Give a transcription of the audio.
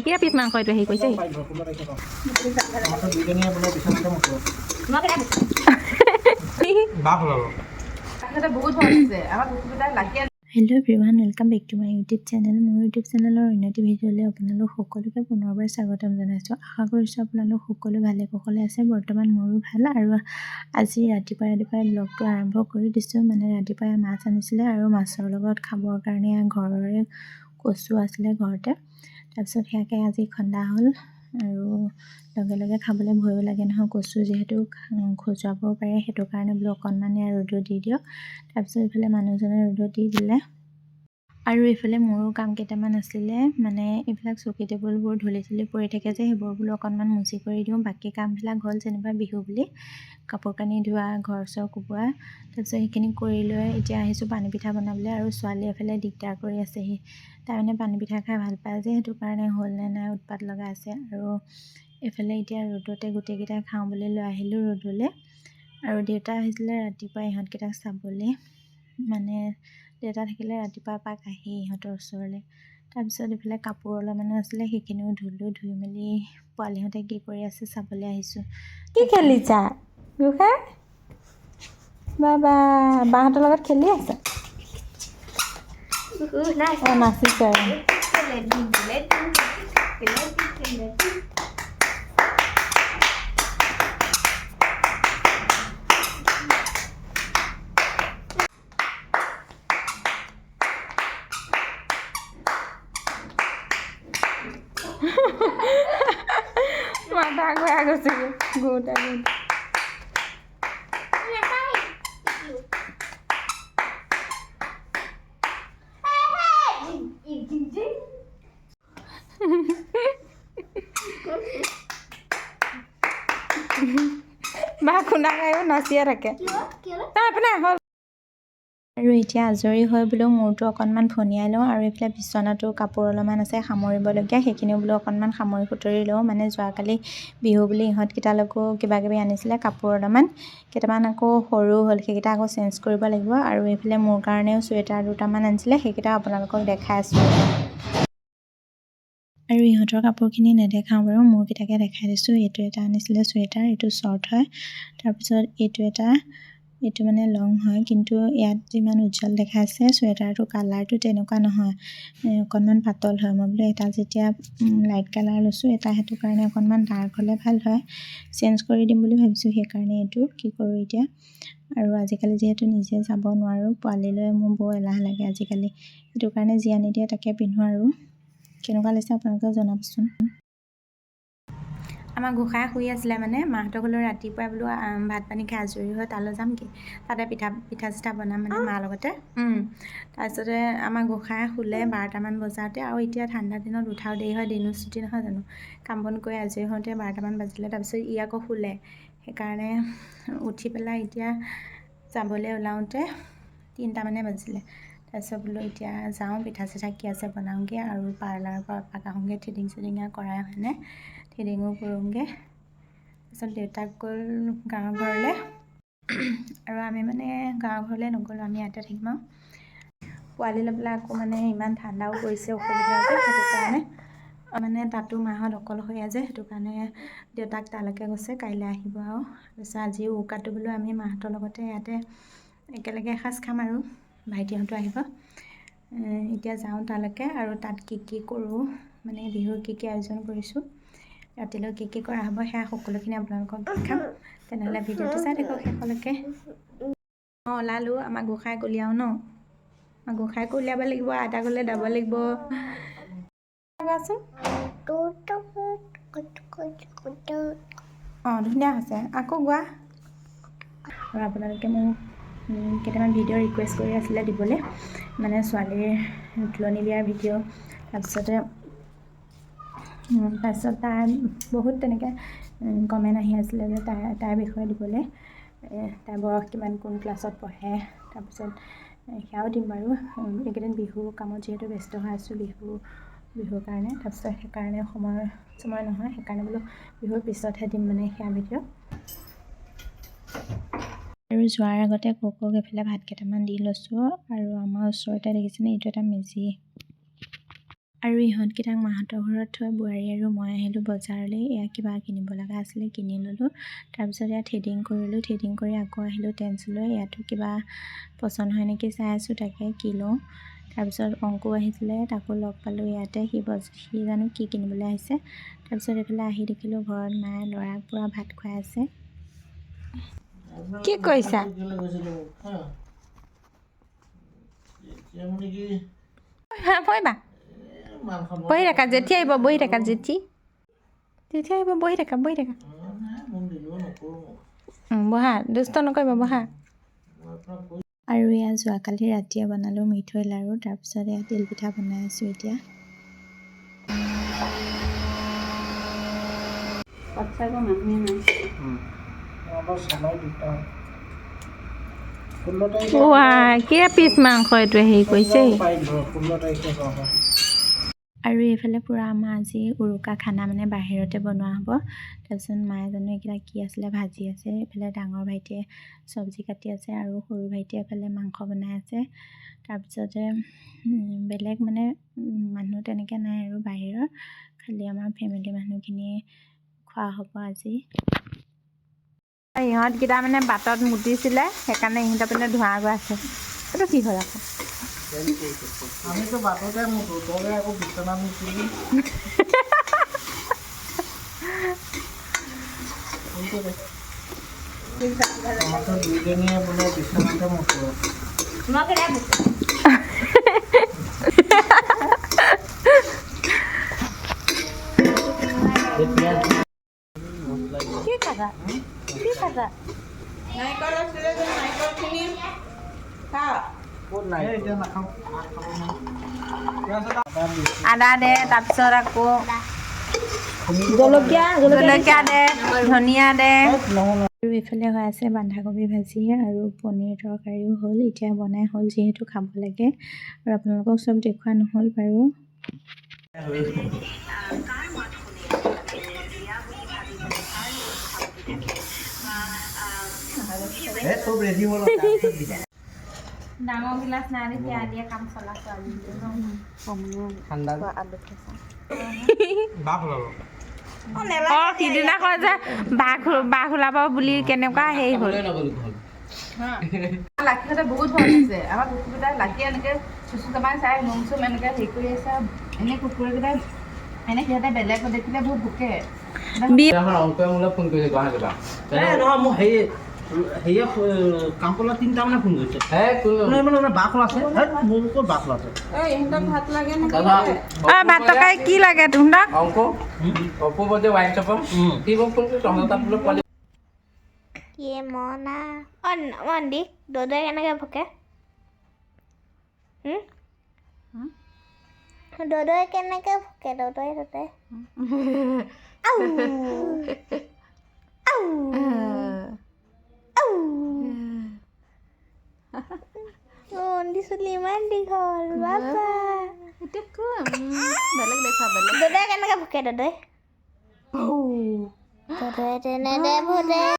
কিয় পিছ মাংস এইটো হেৰি কৰিছে hello' everyone welcome back to my YouTube channel মোৰ ইউটিউব চেনেলৰ উন্নতি ভিডিঅ'লৈ আপোনালোক সকলোকে পুনৰবাৰ স্বাগতম জনাইছোঁ আশা কৰিছোঁ আপোনালোক সকলো ভালে কুশলে আছে বৰ্তমান মোৰো ভাল আৰু আজি ৰাতিপুৱাই ব্লগটো আৰম্ভ কৰি দিছোঁ মানে ৰাতিপুৱাই মাছ আনিছিলে আৰু মাছৰ লগত খাবৰ কাৰণে ঘৰৰে কচু আছিলে ঘৰতে তাৰপিছত সেয়াকে আজি খন্দা হ'ল আৰু লগে লগে খাবলৈ ভয়ো লাগে নহয় কচু যিহেতু খজুৱাব পাৰে সেইটো কাৰণে বোলো অকণমানে ৰ'দত দি দিয়ক তাৰপিছত ইফালে মানুহজনে ৰ'দত দি দিলে আৰু এইফালে মোৰো কাম কেইটামান আছিলে মানে এইবিলাক চকী টেবুলবোৰ ধূলি পৰি থাকে যে সেইবোৰ বোলো অকণমান মুচি কৰি দিওঁ বাকী কামবিলাক হ'ল যেনিবা বিহু বুলি কাপোৰ কানি ধোৱা ঘৰ চৰ কোবোৱা তাৰপিছত সেইখিনি কৰি লৈ এতিয়া আহিছোঁ পানী পিঠা বনাবলৈ আৰু ছোৱালী এফালে দিগদাৰ কৰি আছেহি তাই মানে পানী পিঠা খাই ভাল পায় যে সেইটো কাৰণে হ'ল নে নাই উৎপাত লগা আছে আৰু এইফালে এতিয়া ৰ'দতে গোটেইকেইটাই খাওঁ বুলি লৈ আহিলোঁ ৰ'দলৈ আৰু দেউতা আহিছিলে ৰাতিপুৱা ইহঁতকেইটাক চাবলৈ মানে দেউতা থাকিলে ৰাতিপুৱা এপাক আহি ইহঁতৰ ওচৰলৈ তাৰপিছত এইফালে কাপোৰ অলপমানো আছিলে সেইখিনিও ধুই মেলি পোৱালিহঁতে কি কৰি আছে চাবলৈ আহিছোঁ কি খেলিছা গোসাঁই বাবা বাহঁতৰ লগত খেলি আছে নাচিছে মাথা ঘূৰাই গৈছে ঘূৰোতে মা খুন্দা খায়ো নাচিয়ে থাকে আৰু এতিয়া আজৰি হৈ বোলো মূৰটো অকণমান ফনিয়াই লওঁ আৰু এইফালে বিচনাটো কাপোৰ অলপমান আছে সামৰিবলগীয়া সেইখিনিও বোলো অকণমান সামৰি সুতৰি লওঁ মানে যোৱাকালি বিহু বুলি ইহঁতকেইটালৈকো কিবাকিবি আনিছিলে কাপোৰ অলপমান কেইটামান আকৌ সৰু হ'ল সেইকেইটা আকৌ চেঞ্জ কৰিব লাগিব আৰু এইফালে মোৰ কাৰণেও চুৱেটাৰ দুটামান আনিছিলে সেইকেইটা আপোনালোকক দেখাই আছোঁ আৰু ইহঁতৰ কাপোৰখিনি নেদেখাওঁ বাৰু মোৰকেইটাকে দেখাই দিছোঁ এইটো এটা আনিছিলে চুৱেটাৰ এইটো শ্বৰ্ট হয় তাৰপিছত এইটো মানে লং হয় কিন্তু ইয়াত যিমান উজ্জ্বল দেখাইছে চুৱেটাৰটো কালাৰটো তেনেকুৱা নহয় অকণমান পাতল হয় মই বোলো এটা যেতিয়া লাইট কালাৰ লৈছোঁ এটা সেইটো কাৰণে অকণমান ডাৰ্ক হ'লে ভাল হয় চেঞ্জ কৰি দিম বুলি ভাবিছোঁ সেইকাৰণে এইটো কি কৰোঁ এতিয়া আৰু আজিকালি যিহেতু নিজে যাব নোৱাৰোঁ পোৱালিলৈ মোৰ বৰ এলাহ লাগে আজিকালি সেইটো কাৰণে যি আনি দিয়ে তাকে পিন্ধোঁ আৰু কেনেকুৱা লাগিছে আপোনালোকে জনাবচোন আমাৰ গোসাঁই শুই আছিলে মানে মাহঁতৰ ঘৰলৈ ৰাতিপুৱাই বোলো ভাত পানী খাই আজৰি হৈ তালৈ যাম কি তাতে পিঠা চিঠা বনাম মানে মাৰ লগতে তাৰপিছতে আমাৰ গোসাঁই শুলে 12টামান বজাতে আৰু এতিয়া ঠাণ্ডা দিনত উঠাও দেৰি হয় দিনো ছুটি নহয় জানো কাম বন কৰি আজৰি হওঁতে 12টামান বাজিলে তাৰপিছত ই আকৌ শুলে সেইকাৰণে উঠি পেলাই এতিয়া যাবলৈ ওলাওঁতে 3টামানে বাজিলে তাৰপিছত বোলো এতিয়া যাওঁ পিঠা চিঠা কি আছে বনাওঁগৈ আৰু পাৰ্লাৰৰ পৰা এপাক আহোঁগৈ থ্ৰেডিং কৰাই হয়নে থ্ৰেডিঙো কৰোঁগৈ তাৰপিছত দেউতাক গ'ল গাঁৱৰ ঘৰলৈ আৰু আমি মানে গাঁৱৰ ঘৰলৈ নগ'লোঁ আমি ইয়াতে থাকিম আৰু পোৱালি লৈ পেলাই আকৌ মানে ইমান ঠাণ্ডাও পৰিছে অসুবিধা যে সেইটো কাৰণে মানে তাতো মাহঁত অকলশৰীয়া যে সেইটো কাৰণে দেউতাক তালৈকে গৈছে কাইলৈ আহিব আৰু তাৰপিছত আজি উৰুকাটো বোলো আমি মাহঁতৰ লগতে ইয়াতে একেলগে এসাঁজ খাম আৰু ভাইটিহঁতো আহিব এতিয়া যাওঁ তালৈকে আৰু তাত কি কৰোঁ মানে বিহুৰ কি আয়োজন কৰিছোঁ ৰাতিলৈ কি কৰা হ'ব সেয়া সকলোখিনি আপোনালোকক দেখাম তেনেহ'লে ভিডিঅ'টো চাই থাকক শেষলৈকে ওলালোঁ আমাৰ গোসাঁইক উলিয়াওঁ ন আমাৰ গোসাঁইকো উলিয়াব লাগিব আইতা গ'লে দাব লাগিব ধুনীয়া হৈছে আকৌ গোৱা আৰু আপোনালোকে মোক কেইটামান ভিডিঅ' ৰিকুৱেষ্ট কৰি আছিলে দিবলৈ মানে ছোৱালীৰ তুলনি বিয়াৰ ভিডিঅ' তাৰপিছত তাই বহুত তেনেকৈ কমেণ্ট আহি আছিলে যে তাইৰ বিষয়ে দিবলৈ তাইৰ বয়স কিমান কোন ক্লাছত পঢ়ে তাৰপিছত সেয়াও দিম বাৰু এইকেইদিন বিহু কামত যিহেতু ব্যস্ত হৈ আছোঁ বিহুৰ কাৰণে তাৰপিছত সেইকাৰণে সময় নহয় সেইকাৰণে বোলো বিহুৰ পিছতহে দিম মানে সেয়া ভিডিঅ' আৰু যোৱাৰ আগতে কোকক এইফালে ভাত কেইটামান দি লৈছোঁ আৰু আমাৰ ওচৰতে দেখিছেনে এইটো এটা মেজি আৰু ইহঁতকেইটাক মাহঁতৰ ঘৰত থৈ বোৱাৰী আৰু মই আহিলোঁ বজাৰলৈ। এয়া কিবা কিনিব লগা আছিলে, কিনি ল'লোঁ। তাৰপিছত এয়া থ্ৰেডিং কৰিলোঁ, থ্ৰেডিং কৰি আকৌ আহিলোঁ টেন্সলৈ। ইয়াতো কিবা পচন্দ হয় নেকি চাই আছোঁ, তাকে কি লওঁ। তাৰপিছত অংকু আহিছিলে, তাকো লগ পালোঁ ইয়াতে। সি জানো কি কিনিবলৈ আহিছে। তাৰপিছত এইফালে আহি দেখিলোঁ ঘৰত মায়ে ল'ৰাক পূৰা ভাত খুৱাই আছে। কি কৰিছা? বহি থাকা, জেঠী আহিব, বহি থাকা, জেঠী আহিব, বহি থাকা বহা, দুষ্ট নকৰিবা, বহা। আৰু এয়া যোৱাকালি ৰাতিয়ে বনালোঁ মিঠৈ লাড়ু। তাৰপিছত এয়া তিলপিঠা বনাই আছোঁ এতিয়া। কিয় পিছ মাংস এইটোৱে হেৰি কৰিছে। আৰু এইফালে পূৰা আমাৰ আজি উৰুকা খানা মানে বাহিৰতে বনোৱা হ'ব। তাৰপিছত মায়ে জানো এইকেইটা কি আছিলে ভাজি আছে, এইফালে ডাঙৰ ভাইটিয়ে চব্জি কাটি আছে আৰু সৰু ভাইটিয়ে এইফালে মাংস বনাই আছে। তাৰপিছতে বেলেগ মানে মানুহ তেনেকৈ নাই আৰু বাহিৰৰ, খালি আমাৰ ফেমিলি মানুহখিনিয়ে খোৱা হ'ব আজি। ইহঁতকেইটা মানে বাটত মুতিছিলে, সেইকাৰণে ইহঁতৰ পিনে ধোঁৱা গৈ আছে। এইটো কি হ'ল আকৌ? আমিতো বাটতে মুতো, তলে আকৌ বিচনা মুতিলি। দুইজনীয়ে বোলে বিচনাতে মুতো। কি খাবা? কি খাবা? নাৰিকল আছিলে যে নাৰিকলখিনি খাওঁ। আদা দে, তাৰপিছত আকৌ জলকীয়া দে, ধনিয়া দে। আৰু এইফালে হৈ আছে বন্ধাকবি ভাজি আৰু পনীৰ তৰকাৰীও হ'ল। এতিয়া বনাই হ'ল যিহেতু খাব লাগে, আৰু আপোনালোকক চব দেখুওৱা নহ'ল বাৰু। ডাঙৰ গিলাচ নাই দেখি আলিয়ে কাম চলাইছো আজি। সিদিনাখন যে বাঘ ওলাব বুলি কেনেকুৱা হেৰি হ'ল। লাকিহঁতে বহুত ভয় আছে। আমাৰ কুকুৰকেইটাই লাকি এনেকৈ চুচু কমাই চাই নোম চুম এনেকৈ হেৰি কৰি আছে। এনেই কুকুৰকেইটাই এনে সিহঁতে বেলেগ দেখিলে বহুত ভোকে। অংকুৰে মোলৈ ফোন কৰিছে গুৱাহাটীৰ পৰা। নহয় মোৰ হেৰিয়ে কামপলা 3টা মানে ফোন কৰিছে। বাঘ ওলাইছে, মোৰ ক'ত বাঘ ওলাইছে? ইহঁতক ভাত লাগে নেকি? ভাত টকাই কি লাগে তহঁতক? অংকু অপূৰ্ব যে ৱাইন শ্বপৰ সি মোক ফোন কৰিছে, তহঁতৰ তাত বোলে পোৱালি। কি মনা মন্দি দদৈ কেনেকৈ ভোকে? দদৈ কেনেকৈ ভোকে? দদৈ মন্দি চুলি ইমান দীঘল বাবা। বেলেগ দেখা বেলেগ। দদৈ কেনেকৈ ভোকে? দদৈ তেনেদৰে ভোকে।